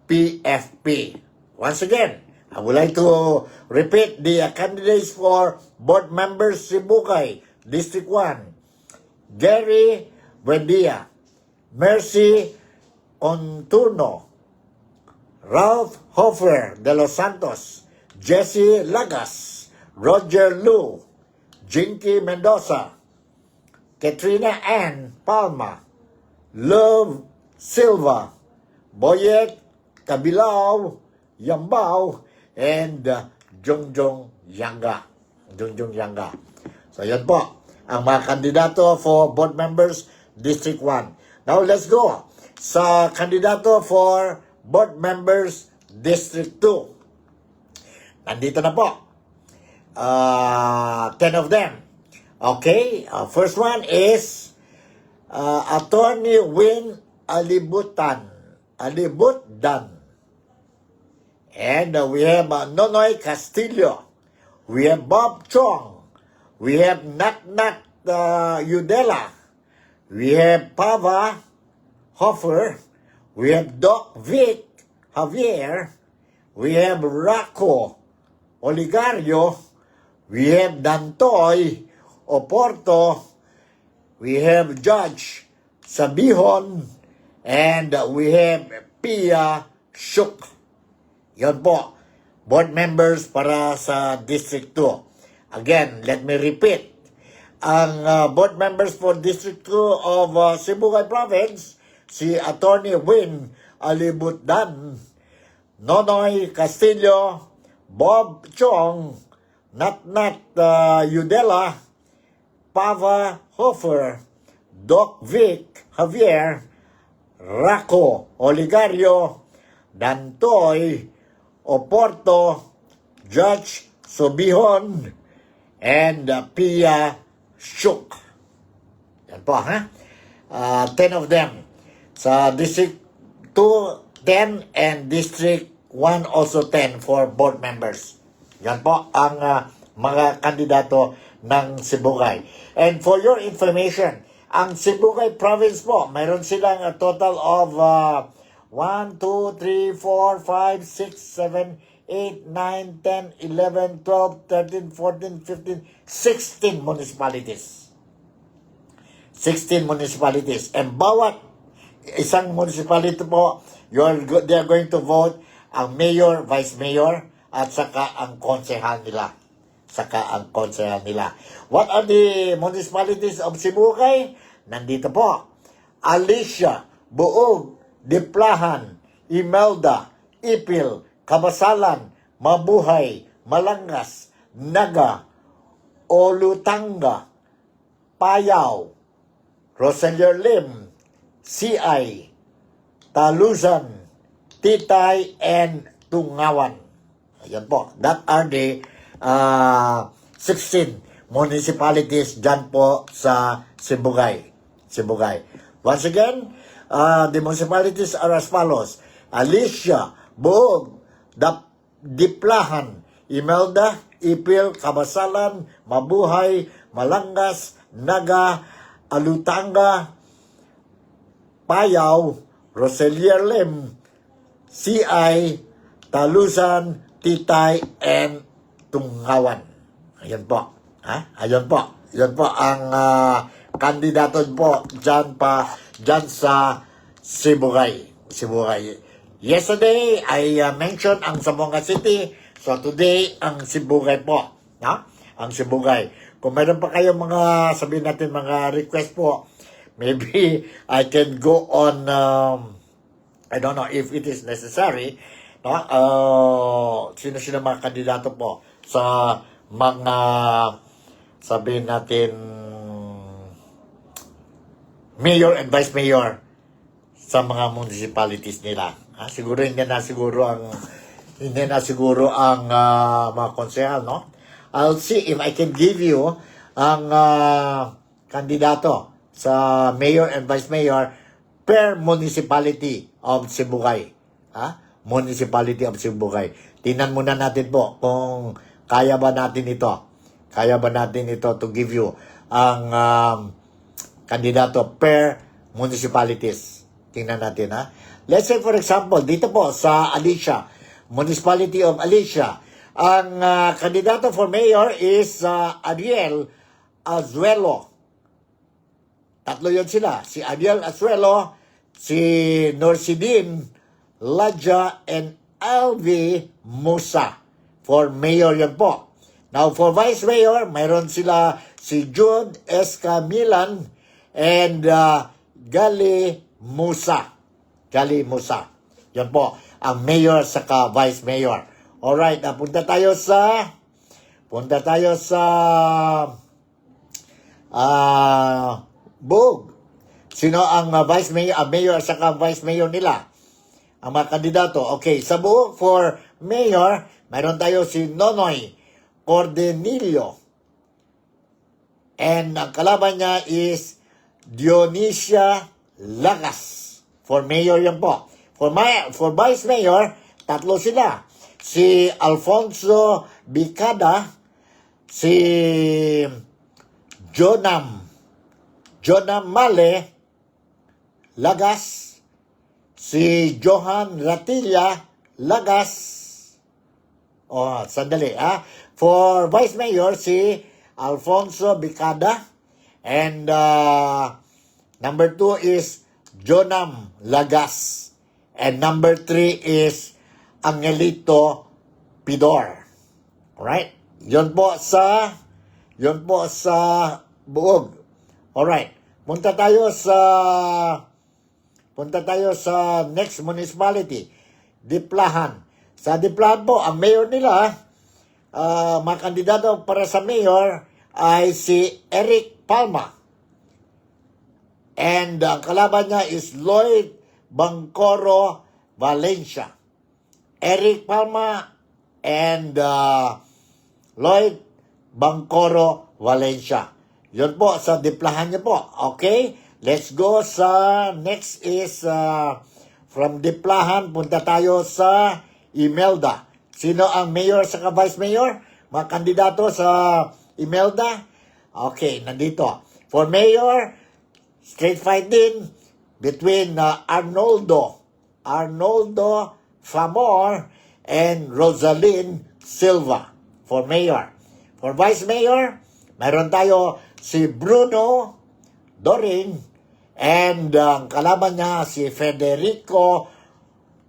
PFP. Once again, I would like to repeat the candidates for board members Sibugay, District 1. Gary Buendia, Mercy Conturno, Ralph Hofer de los Santos, Jesse Lagas, Roger Lu, Jinky Mendoza, Katrina Ann Palma, Love Silva, Boyet Kabilao, Yambao, and Jongjong Yanga. Jongjong Yanga. So, yan po ang mga kandidato for board members District 1. Now, let's go sa kandidato for board members District 2. Nandito na po. 10 of them. Okay, first one is Attorney Win Alibutdan. And we have Nonoy Castillo. We have Bob Chong. We have Nat Yudela. We have Pava Hofer. We have Doc Vic Javier. We have Rocco Olegario. We have Dantoy Oporto, we have Judge Sabihon, and we have Pia Shuk. Yan po, board members para sa District 2. Again, let me repeat. Ang board members for District 2 of Sibugay Province, si Attorney Win Alibutdan, Nonoy Castillo, Bob Chong, Natnat Udela, Pava Hofer, Doc Vic Javier, Rako Oligario, Dantoy Oporto, Judge Sobihon, and Pia Shuk. Yan po, ha? 10 of them. Sa District 2, 10, and District 1 also 10 for board members. Yan po ang mga kandidato ng Sibugay. And for your information, ang Sibugay Province po, mayroon silang a total of 1, 2, 3, 4, 5, 6, 7, 8, 9, 10, 11, 12, 13, 14, 15, 16 municipalities. 16 municipalities. And bawat isang municipality po, they are going to vote ang mayor, vice mayor, at saka ang konsehal nila. What are the municipalities of Sibugay? Nandito po. Alicia, Buog, Diplahan, Imelda, Ipil, Kabasalan, Mabuhay, Malangas, Naga, Olutanga, Payaw, Roselier Lim, CI, Talusan, Titay, and Tungawan. Ayan po. That are the 16 municipalities dyan po sa Sibugay. Once again, the municipalities are as follows. Alicia, Buog, Diplahan, Imelda, Ipil, Kabasalan, Mabuhay, Malangas, Naga, Alutanga, Payaw, Roselier Lim, CI, Talusan, Titay, and Tungawan. Ayan po. Ayan po. Yan po ang kandidato po dyan sa Sibugay. Yesterday, I mentioned ang Zamboanga City. So today, ang Sibugay po. Ang Sibugay. Kung mayroon pa kayong mga, sabihin natin mga request po, maybe I can go on, I don't know if it is necessary, sino mga kandidato po sa mga, sabihin natin, mayor and vice mayor sa mga municipalities nila. Siguro hindi na siguro ang mga konsehal, no? I'll see if I can give you ang kandidato sa mayor and vice mayor per municipality of Sibugay. Municipality of Sibugay. Tingnan muna natin po kung kaya ba natin ito to give you ang kandidato per municipalities. Tingnan natin, Let's say for example, dito po sa Alicia, Municipality of Alicia, ang kandidato for mayor is Ariel Azuelo. Tatlo yun sila. Si Ariel Azuelo, si Norsidin Ladja, and LV Musa. For mayor yan po. Now, for vice mayor, mayroon sila si Jude Escamilan and Gali Musa. Yan po, ang mayor saka vice mayor. Alright, punta tayo sa Buog. Sino ang vice mayor, mayor saka vice mayor nila? Ang mga kandidato. Okay, sa Buog for mayor, mayroon tayo si Nonoy Cordenillo. And ang kalaban niya is Dionisia Lagas. For mayor yan po. For vice mayor, tatlo sila. Si Alfonso Bicada, si Jonam Male Lagas, si Johan Ratilla Lagas. Sandali, For vice mayor, si Alfonso Bicada. And number 2 is Jonam Lagas. And number 3 is Angelito Pidor. Alright? Yun po sa buog. Alright. Punta tayo sa next municipality, Diplahan. Sa Diplahan po, ang mayor nila, mga kandidato para sa mayor ay si Eric Palma. And ang kalaban niya is Lloyd Bangcoro Valencia. Eric Palma and Lloyd Bangcoro Valencia. Yun po, sa Diplahan niyo po. Okay? Let's go sa next is from Diplahan, punta tayo sa Imelda. Sino ang mayor sa vice mayor? Mga kandidato sa Imelda? Okay, nandito. For mayor, straight fight din between Arnoldo Famor and Rosalyn Silva for mayor. For vice mayor, mayroon tayo si Bruno Doring and ang kalaban niya si Federico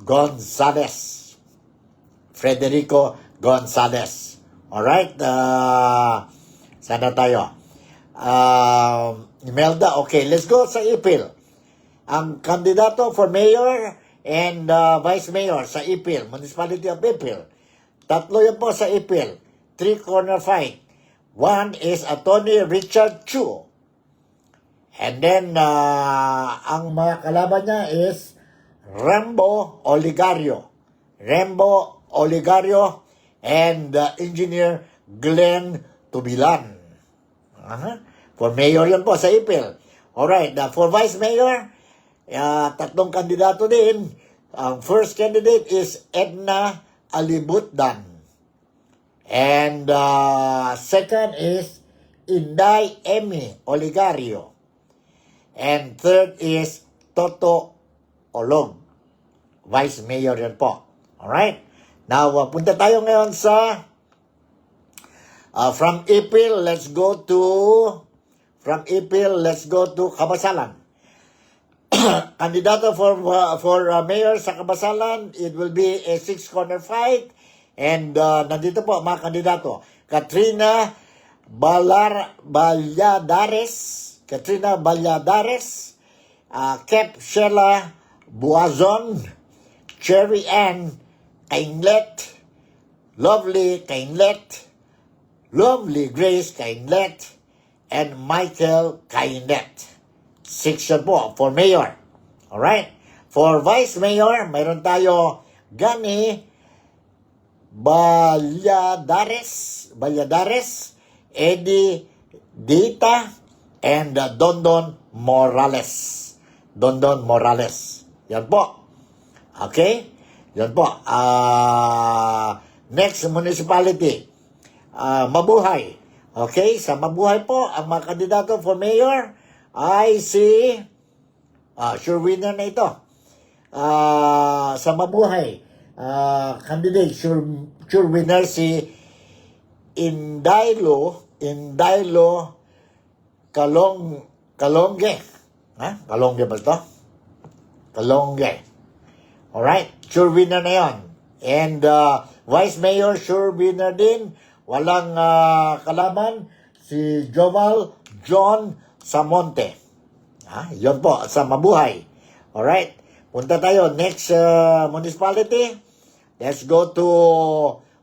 Gonzalez. Alright? Sana tayo. Imelda, okay. Let's go sa Ipil. Ang kandidato for mayor and vice mayor sa Ipil, Municipality of Ipil. Tatlo yun po sa Ipil. 3-corner fight. One is Attorney Richard Chu. And then, ang mga kalaban niya is Rambo Oligario and Engineer Glenn Tubilan. For mayor yun po sa Ipil. Alright, for vice mayor, tatlong kandidato din. Ang first candidate is Edna Alibutdan. And second is Inday Emmy Oligario. And third is Toto Olog. Vice Mayor yan po. Alright? Now, punta tayo ngayon sa from Ipil, let's go to Kabasalan. Kandidato for mayor sa Kabasalan, it will be a 6-corner fight. And nandito po mga kandidato, Katrina Valladares, Kep Sheila Buazon, Cherry Ann Kainlet, Lovely Grace Kainlet, and Michael Kainet. 6 yun po for mayor. Alright? For vice mayor, mayroon tayo Gani Valladares, Eddie Dita, and Dondon Morales. Yan po. Okay? Yan po. Next municipality, Mabuhay. Okay? Sa Mabuhay po, ang mga kandidato for mayor ay si sure winner na ito. Sa Mabuhay, candidate sure winner si Indailo Kalongge. Kalongge ba ito? Kalongge. Alright? Sure winner na yon. And vice mayor, sure winner din. Walang kalaban. Si Joval John Samonte. Yun po, sa Mabuhay. Alright? Punta tayo. Next municipality. Let's go to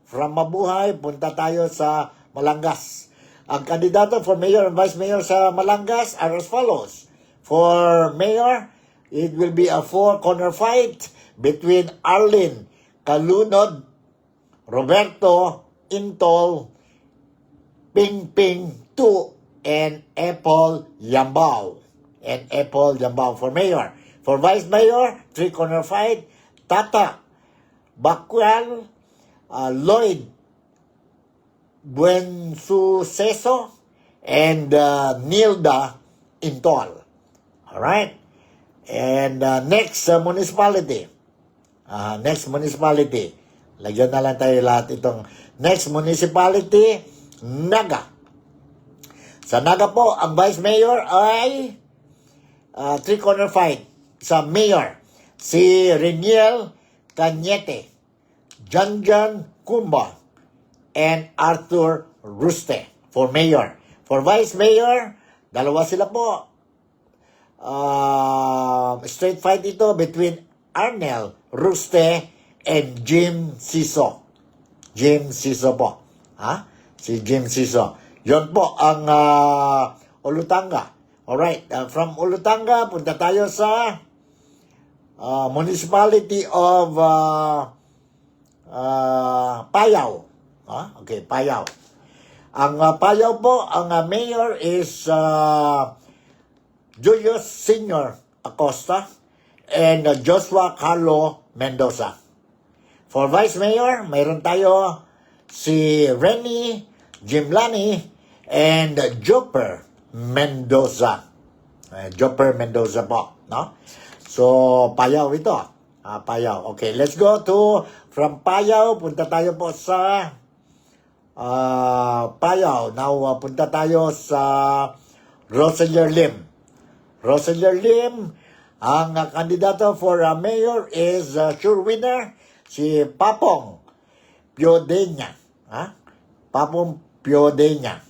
from Mabuhay. Punta tayo sa Malangas. Ang kandidato for mayor and vice mayor sa Malangas are as follows. For mayor, it will be a 4-corner fight between Arlene Kalunod, Roberto Intol, Ping 2, and Apple Yambao. For mayor. For vice mayor, 3-corner fight, Tata Bacual, Lloyd Buensuceso, and Nilda Intol. Alright? And next municipality. Lagyan na lang tayo lahat itong next municipality, Naga. Sa Naga po, ang Vice Mayor ay three-corner fight sa Mayor. Si Reniel Cañete, Janjan Kumba, and Arthur Ruste for Mayor. For Vice Mayor, dalawa sila po. Straight fight ito between Arnel Ruste and Jim Siso. Jim Siso po. Si Jim Siso. Yon po ang Olutanga. Alright, from Olutanga, punta tayo sa Municipality of Payao. Okay, Payao. Ang Payao po, ang mayor is Julius Senior Acosta and Joshua Carlo Mendoza. For Vice Mayor, mayroon tayo si Renny Jimlani and Joper Mendoza. Joper Mendoza po, no? So, Payao ito. Payao. Okay, let's go to from Payao. Punta tayo po sa Payao. Now, punta tayo sa Roselier Lim. Roselier Lim, ang kandidato for mayor is sure winner, si Papong Piodenya. Papong Piodenya.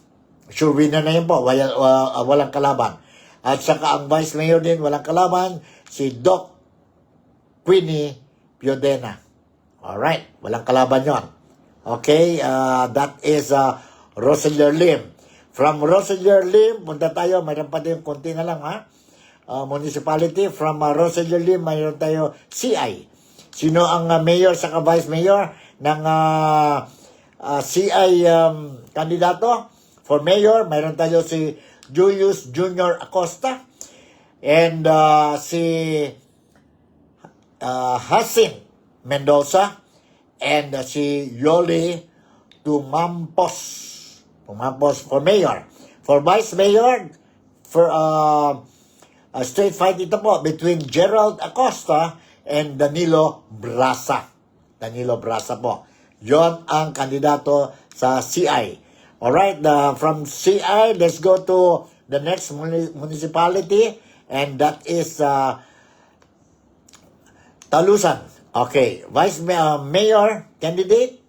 Sure winner na yun po. Walang kalaban. At saka ang vice mayor din, walang kalaban, si Doc Queenie Piodena. Alright, walang kalaban yon. Okay, that is Roselier Lim. From Roselier Lim, punta tayo, mayroon pa din konti na lang municipality. From Roselier Lim, mayroon tayo CI. Sino ang mayor sa vice mayor ng CI kandidato? For mayor, mayroon tayo si Julius Junior Acosta and si Hasin Mendoza and si Yoli Tumampos for mayor. For vice mayor, for a straight fight ito po between Gerald Acosta and Danilo Brasa. Danilo Brasa po. Yon ang kandidato sa CI. Alright, from CI, let's go to the next municipality, and that is Talusan. Okay, Vice Mayor candidate,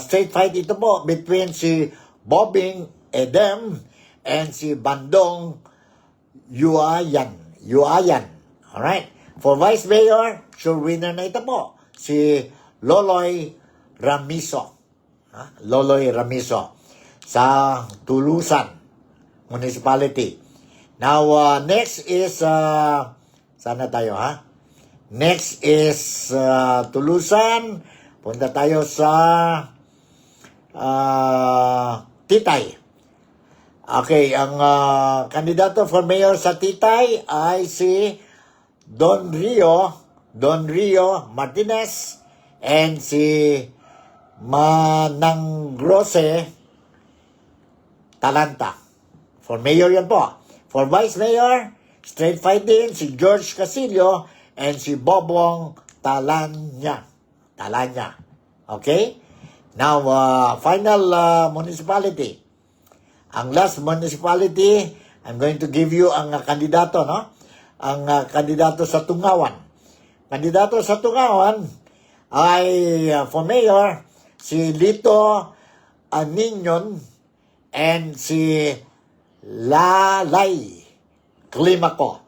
straight fight ito po between si Bobing Edem and si Bandong Yuayan. Alright, for Vice Mayor, sure winner na ito po, si Loloy Ramiso. Loloy Ramiso sa Tulusan Municipality. Now, next is sana tayo Next is Tulusan. Punta tayo sa Titay. Okay, ang kandidato for mayor sa Titay ay si Don Rio Martinez and si Manangrose Talanta. For mayor yan po. For vice mayor, straight fight din si George Casillo and si Bobong Talanya. Okay? Now, final municipality. Ang last municipality, I'm going to give you ang kandidato, no? Ang kandidato sa Tungawan. Kandidato sa Tungawan ay for mayor, si Lito Aninyon and si Lalay Climaco.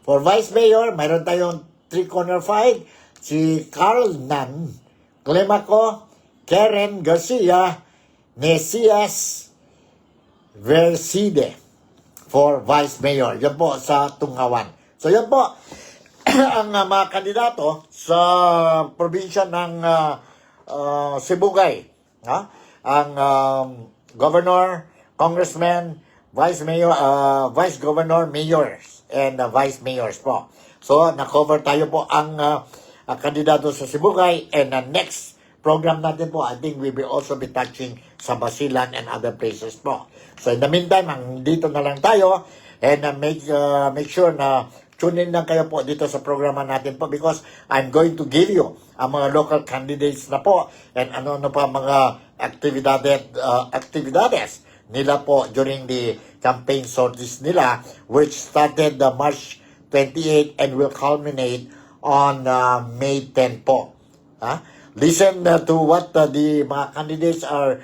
For vice mayor, mayroon tayong three-corner fight, si Carl Nan Climaco, Karen Garcia, Nesias Verside for vice mayor. Yan po sa Tungawan. So yan po ang mga kandidato sa probinsya ng Sibugay. Ang governor, congressman, vice mayor, vice governor, mayors, and vice mayors po. So, na-cover tayo po ang kandidato sa Sibugay, and next program natin po, I think we will also be touching sa Basilan and other places po. So, in the meantime, dito na lang tayo, and make sure na tune in lang kayo po dito sa programa natin po because I'm going to give you ang mga local candidates na po and ano pa mga actividades nila po during the campaign sorties nila which started March 28 and will culminate on May 10 po. Listen to what the mga candidates are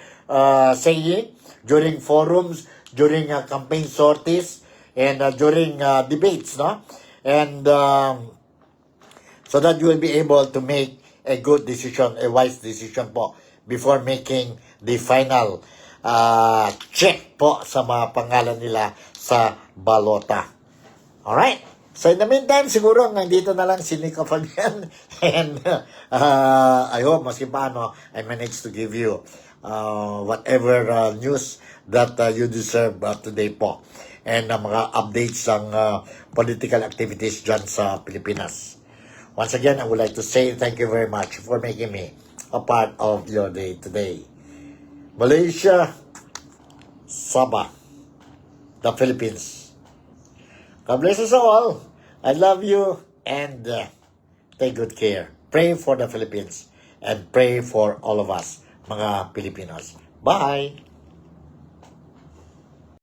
saying during forums, during campaign sorties, and during debates, no? And so that you will be able to make a good decision, a wise decision po before making the final check po sa mga pangalan nila sa balota. Alright? So in the meantime, siguro nandito na lang si Nico Fabian and I hope maski paano I managed to give you whatever news that you deserve today po and mga updates ng political activities dyan sa Pilipinas. Once again, I would like to say thank you very much for making me a part of your day today. Malaysia, Sabah, the Philippines. God bless us all. I love you and take good care. Pray for the Philippines and pray for all of us, mga Pilipinos. Bye!